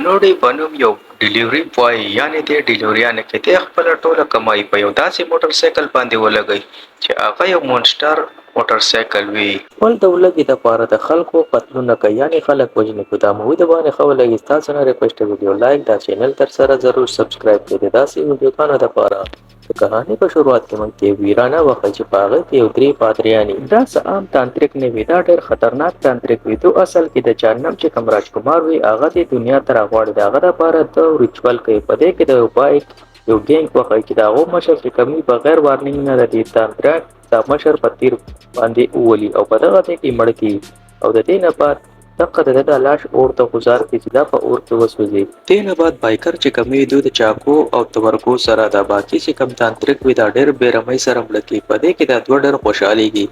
نوډي په نوم یو ډیلیوري بوای یعنې د ډیلیوریانو کې د خپله ټوله کمایي په یو داسې موټر سایکل باندې ولګوي چې هغه یو مونسټر موټر سایکل وي. خپل د ولګي دپاره د خلکو قتلونه کوي یعنې خلک وژني. په دا موضوع باندې ښه ولګي ستاسو نه ریکویسټ ویډیو لایک دا چینل تر سره ضرور سبسکرایب کړئ د داسې ویډیوګانو دپاره. د کهاني په شروعات کې موږ د ویرانه وخت چې په هغه کې یو درې پادریانې دا څه عام تانتریک نه وي دا ډېر خطرناک تانتریک وي. تو اصل کې د جهنم چې کوم راجکمار وي هغه د دنیا ته راغواړي د هغه دپاره د ریچول کوي. په دې کې د یو بایک یو ګینګ وښیي چې د هغو مشر چې کومي بغیر وارنینګ نه د دې تانتریک دا مشر په تیر باندې وولي او په دغه ځای کې مړ کړي او د دې نه بعد دغه د ده د لاش اور ته غوځار کړي چې دا په اور کې وسوځي. دې نه بعد بایکر چې کوم وي دوی د چاقو او تبرکو سره دا باقي چې کوم تانتریک وي دا ډېر بېرمۍ سره مړه کړي. په دې کې دا دوه ډېر خوشحالېږي.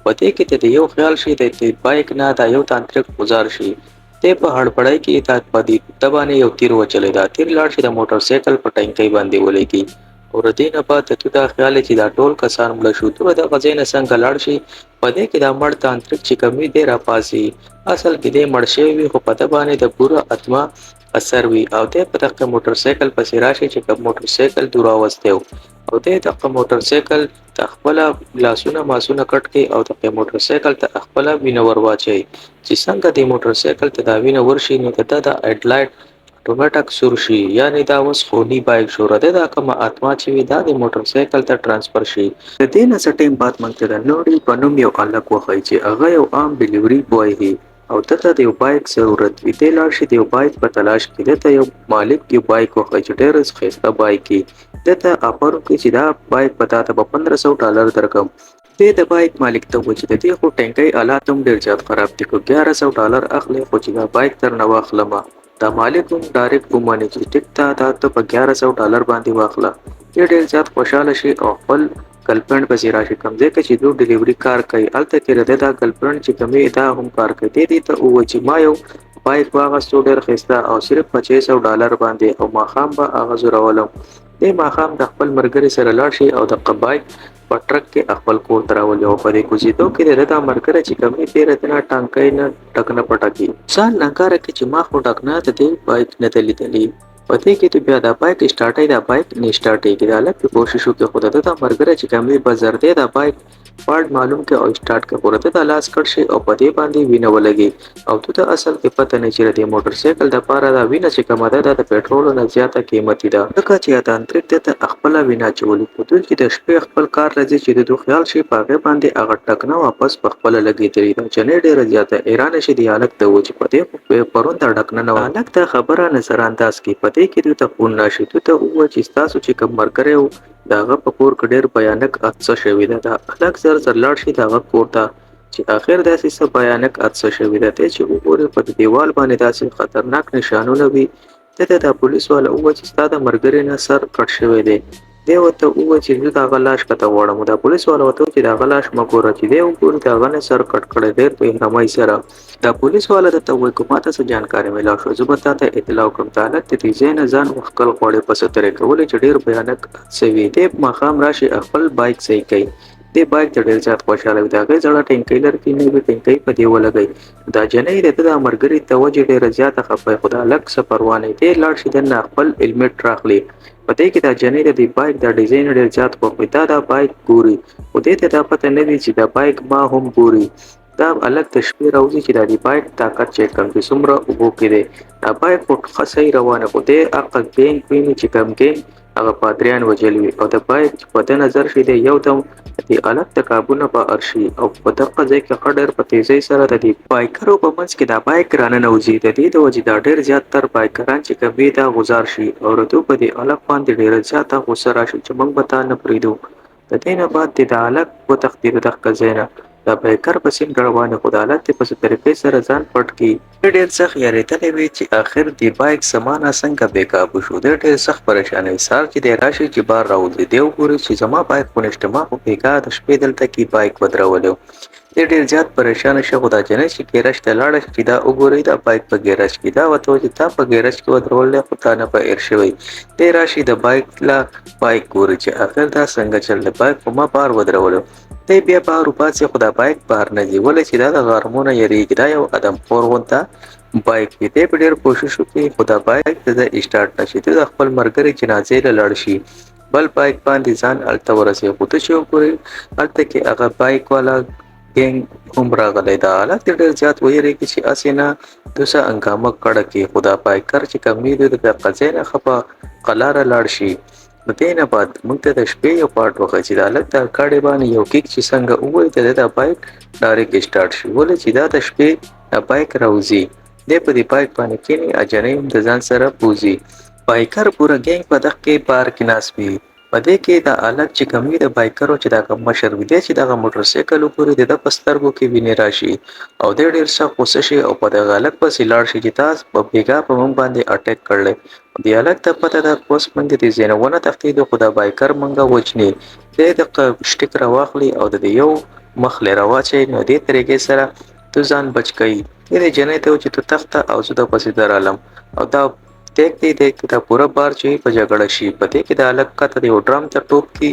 په دې کې د یو خیال شي د بایک نه دا یو تانتریک غوځار شي. دی په هړپړۍ کې دا په دې باندې یو تیر وچلی دا تیر لاړ شي د موټر سایکل په ټینکۍ باندې ولګي او د دې نه بعد د تو دا خیال چې دا ټول کسان مړه شو. تو د غځې نه څنګه لاړ شي په دې کې دا مړ تانتریک چې کوم وي دی راپاسي. اصل کې دی مړ شوی وي خو په ده باندې د پوره اتما اثر وي او دی په دغه موټر سایکل پسې راشي چې کوم موټر سایکل دو راوستی و او دی دغه موټر سایکل ته خپله لاسونه ماسونه کټ کړي او دغه موټر سایکل ته خپله وینه ور واچوي چې څنګه د موټر سایکل ته دا وینه ورشي نو د ده د هیډلایټ اتوماتیک سور شي یعنې دا اوس خوني بایک شو. د دا کومه اتما چې وي دا د موټر سایکل ته ټرانسفر شي. د دې نه څه ټایم بعد موږ ته د نوډي په نوم یو هلک وښیي چې هغه یو عام ډیلیوري بوای دی او دته د یو بایک ضرورت وي. دی لاړ شي د یو بایک په تلاش کې دته یو مالک یو بایک وښیي چې ډېر ښایسته بایک وي. دته آفر وکړي چې دا بایک به تا ته به $1500 درکړم. دی د بایک مالک ته وویل چې د دې خو ټینکۍ حالات هم ډېر زیات خراب دي خو $1100 اخلي خو چې دا بایک درنه واخلمه. دا مالک هم ډایرکټ ومني چې ټیک ته دا ته په $1100 باندې واخله. دی ډېر زیات خوشحاله شي او خپل ګرلفرینډ پسې راشي کوم ځای چې دوی ډیلیوري کار کوي هلته کې د ده دا ګرلفرینډ چې کوم دا هم کار کوي. دی دې ته وویل چې ما یو بایک واخیستو ډېر ښایسته او صرف په $600 باندې او ماښام به هغه زورولم. دی ماښام د خپل ملګري سره لاړ شي او دغه بایک په ټرک کې خپل کور ته راولي او په دې کوزېدو کې د ده دا ملګری چې کوم دی د ده نه ټانکۍ نه ډک نه پټه کړي. ځان ننګاره کړي چې ما خو ډک نه د دې بایک نه ده لیدلي. په دې کې ته بیا دا بایک سټارټوي دا بایک نه سټارټېږي. دا هلک پې کوشش وکړي خو د ده دا ملګری چې کوم دی به زر دی دا بایک فالټ معلوم کړي او سټارټ کړي خو د ده دا لاس کټ شي او په دې باندې وینه ولګي او تو ته اصل کې پته نه چې د دې موټر سایکل دپاره دا وینه چې کومه ده دا د پټرولو نه زیاته قیمتي ده ځکه چې دا تانتریک ده ته خپله وینه اچولي. په دوی کې د شپې خپل کار راځي چې د دوی خیال شي په هغې باندې هغه ټکنه واپس په خپله لګېدلې ده. جنۍ ډېره زیاته حیرانه شي دې هلک ته ووایي چې په دې خو پرون دا ډکنه نه وه. هلک ته خبره نظر انداز کړي. په دې کې دوی ته فون راشي. دوی ته ووایي چې ستاسو چې کوم ملګری و د هغه په کور کې ډېر بھیانک حادثه شوې ده. دا هلک زر زر لاړ شي د هغه کور ته چې آخر داسې څه بھیانک حادثه شوې ده. دی چې وګوري په دیوال باندې داسې خطرناک نشانونه وي. ده ته دا پولیس والا وویل چې ستا د ملګري نه سر کټ شوی دی. دی ورته وویل چې زه د هغه لاش ښکته غواړم. دا پولیس والا ورته وویل چې د هغه لاش مه ګوره چې دی وګوري د هغه نه سر کټ کړی ډېر په احرامۍ سره. دا پولیس والا درته ووایي که ما ته څه جانکاري میلاو شوه زه به تا ته اطلاع وکړم. دا هلک د دې ځای نه ځان وښکل غواړي په څه طریقه ولې چې ډېر بھیانک حادثه وي. دی ماښام راشي خپل بایک صحیح کوي. دی بایک ته ډېر زیات خوشحاله وي. د هغې زړه ټینکۍ لرګي نوې ټینکۍ په دې ولګوي. دا جنۍ د ده دا ملګري ته وجې ډېره زیاته خفه وي خو دا هلک څه پروا نه وي. دی لاړ شي دننه خپل هیلمټ راخلي. په دې کې دا جنۍ د دې بایک دا ډیزاین ډېر زیات خوښ وي. دا بایک ګوري خو دې ته دا پته نه وي چې دا بایک ما هم ګوري. دا هلک د شپې راوځي چې دا د بایک طاقت چیک کړم چې څومره اوبو کې دی. دا بایک خو ښه صحیح روانه خو دی هغه ګینګ ویني چې کوم ګینګ هغه پادریان وژلي وي او د بایک چې په ده نظر شي دی یو دم د دې هلک د کابو نه بهر شي او په دغه ځای کې ښه ډېر په تیزۍ سره د دې بایکرو په منځ کې دا بایک راننوځي. د دې د وجې دا ډېر زیات تر بایکران چې کوم وي دا غوځار شي او د دوی په دې هلک باندې ډېره زیاته غوسه راشي چې موږ به تا نه پرېږدو. د دې نه بعد د هلک وتښتېد د دغه ځای نه. دا بایکر په سیند روان خو د هلک په څه طریقې سره ځان پټ کړي. ډېر سخت یارېدلی وي چې آخر د بایک سمانه څنګه بې کابو شو. دی ډېر سخت پریشانه وي. سهار چې دی راشي چې بار راوځي دی وګوري چې زما بایک خو نشته ما خو بېګا د شپې دلته کې بایک ودرولی و. دی ډېر زیات پریشانه شه خو دا جنۍ چې ګیرج ته لاړه چې دا وګورئ دا بایک په ګیرج کې. دا ورته وایي چې تا په ګیرج کې ودرولی خو تا نه په ایر شوی. دی راشي د بایک بایک ګوري چې آخر دا څنګه چل دی بایک خو ما بار ودرولی. دی بیا بهر وباسي خو دا بایک بهر نه ځي ولې چې دا د غرمو نه یریږي. دا یو ادم خور غونته بایک کې دی په ډېر کوشش وکړي خو دا بایک د اسټارټ نشي ته د خپل مرګري جنازې له لاړ شي بل بایک باندې ځان الته ورسې خو ته چې وګورې هلته کې هغه بایک والا ګینګ هم راغلی دا حالت ډېر زیات ویریږي چې هسې نه دوسه هنګامه کړه کې خو دا بایکر چې کوم وي د قضیې نه خفه قلاره لاړ شي نو دې نه بعد موږ ته د شپې یو پارټ وښیي چې د هلک د ګاډۍ باندې یو کیک چې څنګه ووایي د ده دا بایک ډایرکټ اسټارټ شي ولې چې دا د شپې دا بایک راوځي دی په دې بایک باندې کینی اجنې هم د ځان سره بوزي بایکر پوره ګینګ په دغه کې پار کې ناس وي په دې کې د الګ چې کمی د بایکرو چې دا کوم مشر وي دی چې دغه موټر سایکل پورې د پسترګو کې ویني راشي او د ډیر سخت غوسه شي او په دغه الګ پسې لاړ شي چې تاسو په بیګا په مونږ باندې اٹیک کړل دی الګ ته پته ده کوس منګ دي زینونه تختید خو د بایکر منګه وچني د شټیک راواخلي او د یو مخ لري واچي نو دې طریقې سره تو ځان بچ کړي دې جنې ته چې تو تخته او زه د پسې درالم او دا دیکھ دا پورا بار چې په جګړه شي په دې کې د الګ کته دی ډرام ته ټوپ کی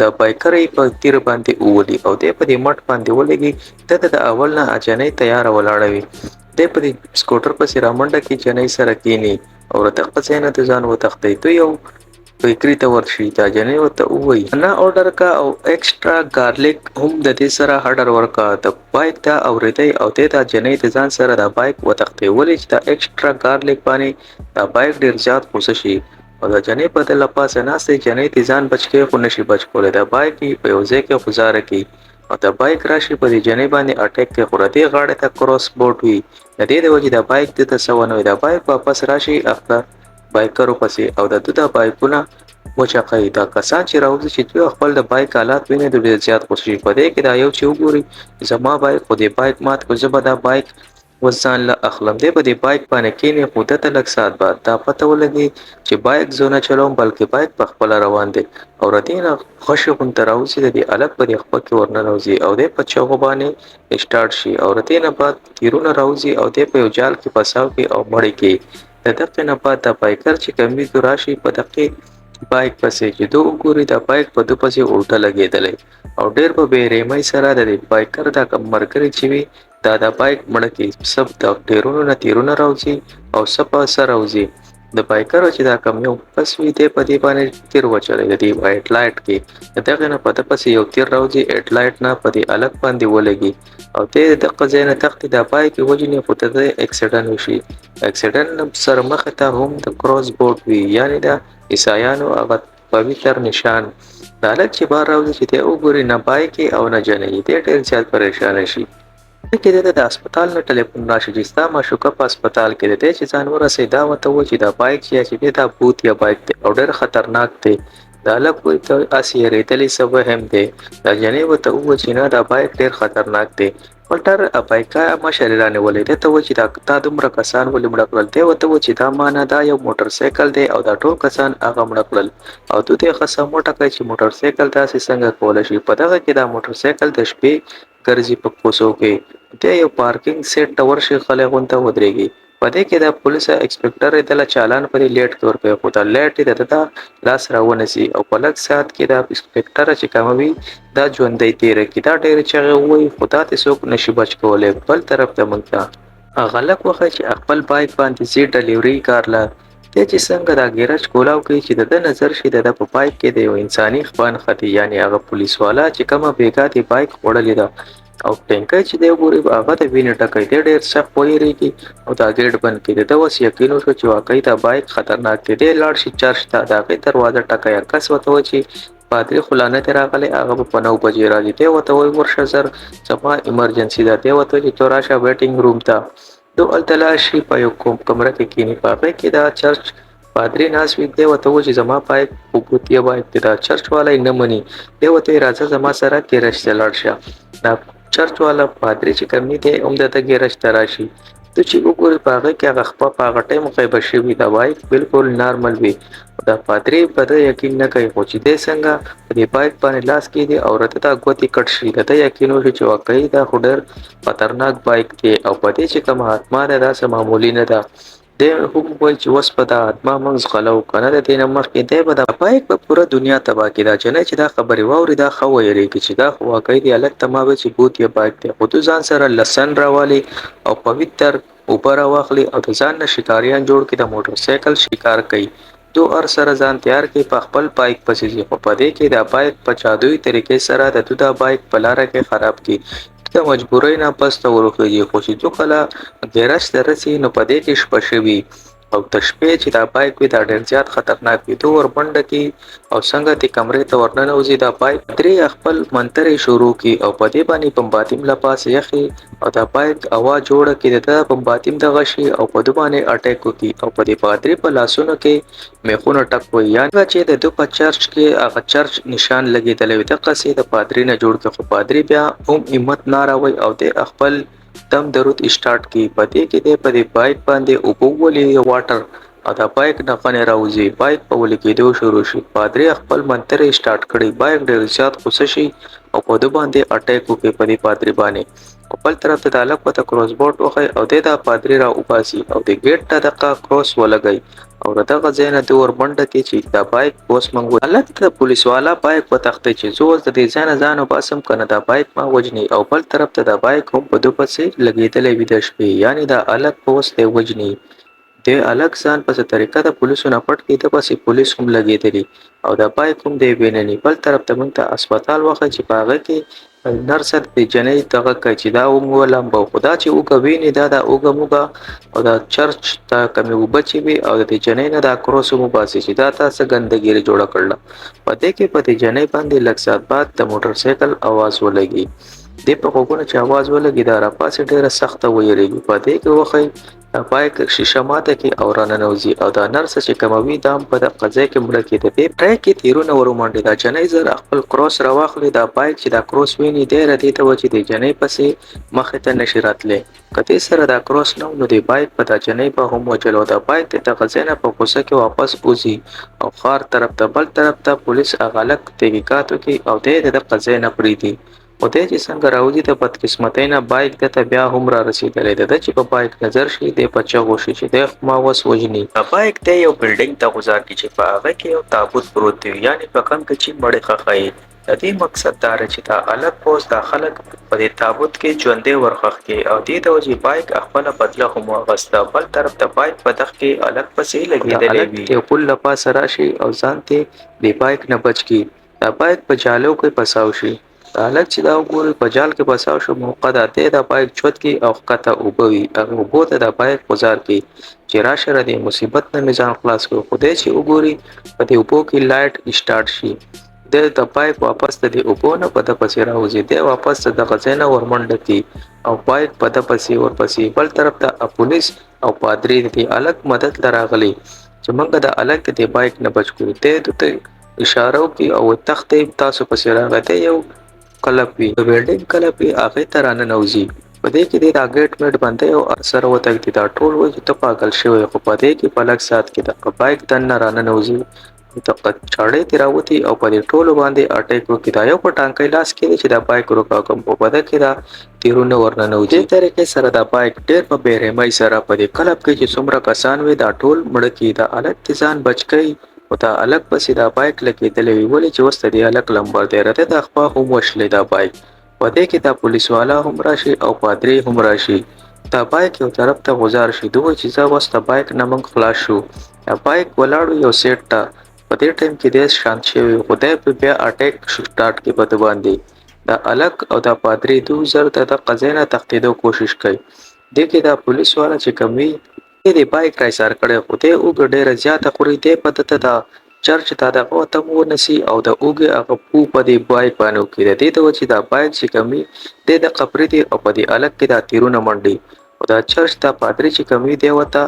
دا بایکر په تیر باندې اولی او دې په دې مټ باندې ولګي د اول نه اجنې تیار ولاړوي دې په دې سکوټر پسې رامنډه کې جنې سره کینی او رته پسې نه ځان وتښتې تو یو بیکری ته ورشي دا جنې وته وای نه اورډر کا او ایکسترا ګارلیک هم د دې سره هډر ورکا د بایک ته اوریدي او د جنې ته ځان سره د بایک وتښتې ولې چې دا ایکسترا ګارلیک باندې دا بایک ډیر زیات خوښ شي او دا جنې په د لپاسه ناسې جنې ته ځان بچ کې خو نشي بچ کولای دا بایک په یو ځای کې گزاره کی او دا بایک راشي په دې جنې باندې اٹیک کې خورته غاړه ته کروس بوټ وي د دې د وجې دا بایک د تسونه دا بایک واپس راشي خپل بایکرو پسې او د دوه بایکونه وچقای دا کسان چې راوځي چې دوی خپل د بایک حالات ویني د ډیر زیات خوشي په دې کې دا یو چې وګوري زما بایک خو دې بایک مات کو زبر دا بایک وزن له اخلم دی په دې بایک باندې کینې خو د لک سات بعد دا پته ولګي چې بایک زونه چلوم بلکې بایک په خپل روان دي او رتینه خوشو کون تراوسی د دې الګ په خپل کې ورنه راوځي او د پچو باندې سٹارټ شي او رتینه بعد تیرونه راوځي او د په یو جال کې پساو کې او مړی کې د دغه نه بعد د بایکر چې کمی راشي په دغه بایک پسې چې دوه ګوري د بایک په دوه پسې الټه لګېدلې او ډېر په بیرېمۍ سره د بایکر د کمرګري چې وي دا د بایک مړه کې سب د ډیرونو نه تیرونه راوځي او سب سره راوځي د بایکرو چې دا کم یو پس وی دی په دې باندې تیر وچلې د دې وایټ لایټ کې دغه نه پته پسې یو تیر راوځي اټ لایټ نه په دې الګ باندې ولګي او ته د قزینه تخت د بایک وجنې پته د اکسیډنټ وشي اکسیډنټ سره مخ ته هم د کروس بورډ وی یعنی د عیسایانو هغه پویتر نشان دا لک چې بار راوځي چې ته وګوري نه بایک او نه جنې دې ډېر زیات پریشان شي کې د هسپتال نه ټلیفون راشي چې ستا ماشوکه په هسپتال کې دی چې ځان ورسې دا وته و چې دا بایک چې دا بوت یا بایک دی او ډېر خطرناک دی دا لک وي ته اسی ریتلی سو هم دی دا جنې وته و چې نه دا بایک ډېر خطرناک دی ولټر بایکا مشرانه ولې ته و چې دا تا دومره کسان ولې مړ کړل دی وته و چې دا معنا دا یو موټر سایکل دی او دا ټول کسان هغه مړ کړل او ته ته خصه موټه کوي چې موټر سایکل تاسو څنګه کول شي په دغه کې دا موټر سایکل د شپې ګرځي په کوڅو کې ته یو پارکینګ سیټ ټاور شي خلګونته ودرېږي په دې کې د پولیس انسپکټر د چالان پرې لیټ کور په خو دا لیټ د لاس راونسي او په لږ سات کې د انسپکټر چې کوموي دا ژوندۍ تیر کې دا ډېر چغه وای خدا ته څوک نشي بچ کولای بل طرف ته مونږه غلط وخت چې خپل بایک باندې سي ډلیوري کارلا ته چې څنګه دا ګیراج کولاو کوي چې د نظر شي د په بایک کې د یو انساني خپان ختی یعنی هغه پولیس والا چې کومه بیګا دی بایک وړلې ده او ټینکر چې دی ګوري هغه د وینې ټکای دی ډېر سخت ویریږي او دا ګیټ بند کړي د وس یقینو شو چې واقعي دا بایک خطرناک دی لاړ شي چرچ ته دا غي دروازه ټکای کس وته و چې پادری خلانه تر راغله هغه په 9 بجې راځي ته وته ورشه سر سپا ایمرجنسي ده ته وته چې توراشه ویټینګ روم ته دو التلاشي په یو کوم کمره کې کینی پاپه کې دا چرچ پادری ناس وی دی وته و چې زما پای وګوتیا بایک دا چرچ والای نه مني دی وته راځه زما سره کې راشته لاړشه دا چرچ والا پادری چې کمی دی عمدته کې راشته راشي ته چې وګورې پاغه کې هغه خپل پاغه ټیم غیب شي وي دا بایک بالکل نارمل وي دا پادری په دې یقین نه کوي خو چې دې څنګه دې بایک باندې لاس کې دی او رته تا غوتی کټ شي دا یقین وشي چې واقعي دا خډر خطرناک بایک دی او په دې چې کوم آتما ده سم معمولی نه ده د هم وای چې وس په دا آتما منځ غلو کنه د دې نمبر کې دی به دا بایک په پوره دنیا تبا کې دا چې دا خبري ووري دا خو ویری کې چې دا واقعي دی الګ تمامه چې بوت یا بایک دی خو ځان سره لسن راوالي او پویتر اوبه راواخلي او د ځان نه شکاریان جوړ کړي د موټر سایکل شکار کوي. دو هر سره ځان تیار کړي په خپل بایک پسې ځي خو په دې کې د بایک په جادویي طریقې سره د دوی د بایک په لاره کې خراب کړي. د مجبورۍ نه پس ته ورخېږي خو چې څو کله ګیراج ته رسي نو په دې کې شپه شوي او د شپې چې دا بایک وي دا ډېر زیات خطرناک وي. دوی ورمنډه کړي او څنګه دې کمرې ته ورننوځي دا بایک درې خپل منترې شروع کړي او په دې باندې بمباتیم له پاسه یخي او دا بایک اواز جوړه کړي د بمباتیم دغه شي او په دې باندې اٹیک وکړي او په دې پادری په لاسونو کې میخونه ټک وي یعنی چې د دو په چرچ کې هغه چرچ نشان لګیدل وي د قصې د پادری نه جوړ کړي خو پادری بیا هم همت نه راوي او د خپل دم درود اسٹارټ کی پدې کې د پدې بایک باندې اوبولې واټر او دا بایک نه غنې راوځي بایک په ولیکېدو شروع شي. پادری خپل منتر اسٹارټ کړي بایک ډېر زیات غوسه شي او په دې باندې اٹیک وکړي پدې پادری باندې. خپل طرف ته د الګ په کروس بورډ وخی او د پادری را وباسي او د ګیټ ته دغه کروس ولګي او دغه ځای نه د ور منډه کې چې دا بایک اوس منغو الګ ته پولیس والا بایک په تخته چې زول د دې ځای نه ځان وباسم کنه دا بایک ما وجني او بل طرف ته دا بایک هم په دوه پسې لګېدلې وي د شپې یعنی دا الګ پوس ته وجني د الګ ځان په طریقه د پولیسو نه پټ کې د پسې پولیس هم لګېدلی او دا بایک هم دی وینني. بل طرف ته مونږ ته هسپتال وخت چې پاغه کې نرس د جنې دغه کوي چې دا ومولم به خدا چې وګویني دا د اوګموګه او دا چرچ ته کمی وبچي وي او د جنې نه دا کروس مو باسي چې دا تاسو ګندګيري جوړه کړل. پدې کې په دې جنې باندې لږ سات بعد د موټر سایکل आवाज ولګي د په کوونه چې आवाज ولګي دا را پاسه ډیره سخت ویریږي. پدې کې وخی بایک شیشه ماته کې او راننوزي او دا نرس چې کموي دام په د قضې کې مړه کې د دې ټریک کې تیرونه ورمنډي دا جنې زر خپل کروس راواخلي دا بایک چې دا کروس ویني ډېر دې ته و چې د جنې پسې مخه ته نشي راتلې کته سره دا کروس نو د بایک په دا جنې په هم وچلو دا بایک ته غزنه په کوڅه کې واپس اوزي او خار طرف ته بل طرف ته پولیس اغالک تحقیقات کوي او د قضې نه پریدي او د چې څنګه راوځي د بدقسمتۍ نه بایک ته بیا هم را رسیدلې د چې په بایک نظر شي د پچا غوشي چې د ما وس وجني بایک ته یو بلډینګ ته گزار کی چې په هغه کې یو تابوت پروت دی یعنی په کم کې چې مړې خخای د دې مقصد دا چې دا الګ پوس داخله په دې تابوت کې ژوندې ورخخ کې او دې د وجې بایک خپل بدله هم واغسته بل طرف ته بایک په دغ کې الګ پسې لګېدلې وي یو پل لپاس راشي او ځان ته د بایک نه بچ کی دا بایک په جالو کې پساو شي الګ چې دا وګوري په جال کې بساو شو موقع ده د بایک چوت کې او خطه وبوي او بوته د بایک گزار کې چې راشه د مصیبت نه میزان خلاص کو خدای چې وګوري په دې اوپو کې لایټ اسٹارټ شي د بایک واپس د اوپو نه په د پسې راوځي د واپس د غزنه ورمنډه کې او بایک په د پسې ورپسې بل طرف ته پولیس او پادری د الګ مدد لراغلي چې موږ د الګ د بایک نه بچ کړو ته اشاره کوي او تختې تاسو پسې راغته یو کلب وی د بلډینګ کلب وی هغه ترانه نوځي په دې کې د اګریټ میټ باندې او اثر وته کې دا ټول وي چې ته پاگل شوی خو په دې کې په لږ سات کې د بایک دنه رانه نوځي ته چاړې تیراوتی او په دې ټولو باندې اٹیک وکړي دا یو په ټانکې لاس کې چې دا بایک روکا کوم په دې کې دا تیرونه ورننوځي د طریقې سره دا بایک ډېر په بیرمۍ سره په دې کلب کې چې څومره کسان وي دا ټول مړ کی دا الګ ځان بچ کړي او دا الګ پسې دا بایک لګېدلې وی ولې چې وسته دی الګ لمبر دی راته د خپل هم وشلې دا بایک په دې کې دا پولیس والا هم راشي او پادری هم راشي دا بایک یو طرف ته گزار شي دوه چې ځا وسته بایک نه موږ خلاص شو دا بایک ولاړو یو سیټ ته په دې ټایم کې د شانت شوی خدای په بیا اٹیک سٹارټ کې بد باندې دا الګ او دا پادری دوه زر ته د قزینه تختیدو کوشش کوي د کې دا پولیس والا چې کمی د بایک رایسار کړي خو ته او ډېر زیاته خوري ته پته ته چرچ ته د اوته مو نسی او د اوګه هغه پو په دی بایک باندې کې د دې ته چې دا بایک چې کمی د قبرې دی او په دی الګ کې دا تیرونه منډي او دا چرچ ته پادری چې کمی دی وته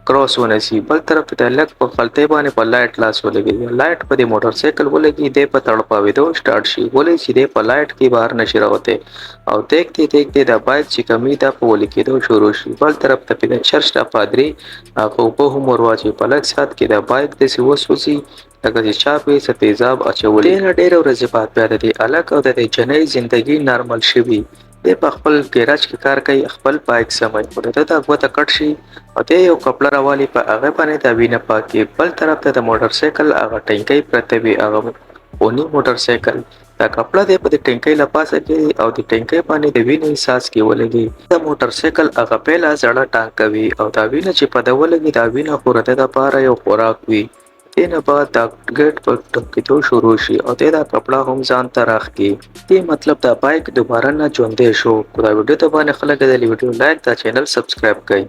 کراس ونسی بل طرف ته لګ په خلطه باندې په لایټ لاس ولګي لایټ په دی موټر سایکل ولګي د په تړپاوي دو سٹارټ شي ولې چې د په لایټ کې بهر نشي راوته او دیکھتے دا بایک چې کمی دا په ولګي دو شروع شي بل طرف ته په چرچ ته پادری هغه په هم ورواچي په لږ سات کې دا بایک د سوسوسي لکه چې چا په ستیزاب اچولې ډېر ورځې بعد بیا د الګ او د جنۍ ژوندۍ نارمل شوي د خپل ګیراج کې کار کوي خپل بایک سمای خو د غوته کټ شي او ته یو کپلر والی په هغه باندې د وینه پاکي بل طرف ته د موټر سایکل هغه ټینګي پرته وي هغه اونی موټر سایکل دا کپړه دی په دې ټینکۍ له پاسه کې او د ټینکۍ باندې د وینې څاڅکي ولګي. د موټر سایکل هغه پیله زړه ټانک کوي او دا وینه چې په ده ولګي دا وینه خو د ده دپاره یو خوراک وي. دې نه بعد دا ګېټ په ټکېدو شروع شي او دی دا کپړه هم ځان ته راښکي. دې مطلب دا بایک دوباره نه ژوندی شو. که دا ویډیو ته باندې خلک د ویډیو لایک دا چینل سبسکرایب کړئ.